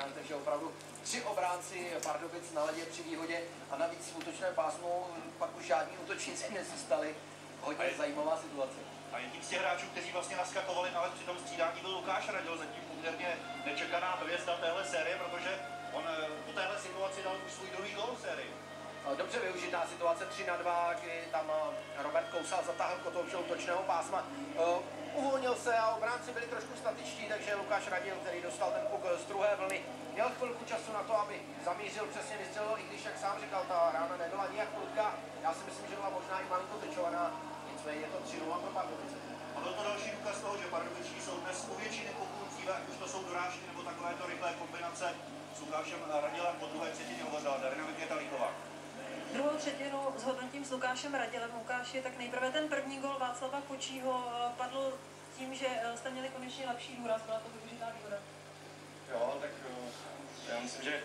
střídání, takže opravdu 3 obránci Pardubic na ledě při výhodě a navíc v útočném pásmu pak už žádní útočníci nezůstali. Hodně zajímavá situace. A jedním z těch hráčů, kteří vlastně naskakovali, ale při tom střídání byl Lukáš Radil, zatím poměrně nečekaná hvězda téhle série, protože on po téhle situaci dal už svůj druhý gól v sérii. Dobře využitá situace 3-2, kdy tam Robert Kousal zatáhl kotouče útočného pásma. Uvolnil se a obránci byli trošku statičtí, takže Lukáš Radil, který dostal ten puk z druhé vlny, měl chvilku času na to, aby zamířil, přesně vystřelil, i když, jak sám říkal, ta rána nebyla nijak prudká. Já si myslím, že byla možná i malinko tečovaná, nicméně je to 3-0 pro Pardubice. A byl to další důkaz toho, že Pardubičtí jsou dnes u většiny pokut dříve, ať už to jsou dorážky nebo takovéto rychlé kombinace s Lukášem Radilem. Po druhé třetině hovořila Darina Květalíková. Druhou třetinu zhodnotím s Lukášem Radilem. Lukáši, tak nejprve ten první gol Václava Kočího padl tím, že jste měli konečně lepší důraz, byla to využitá výhoda. Jo, tak já myslím, že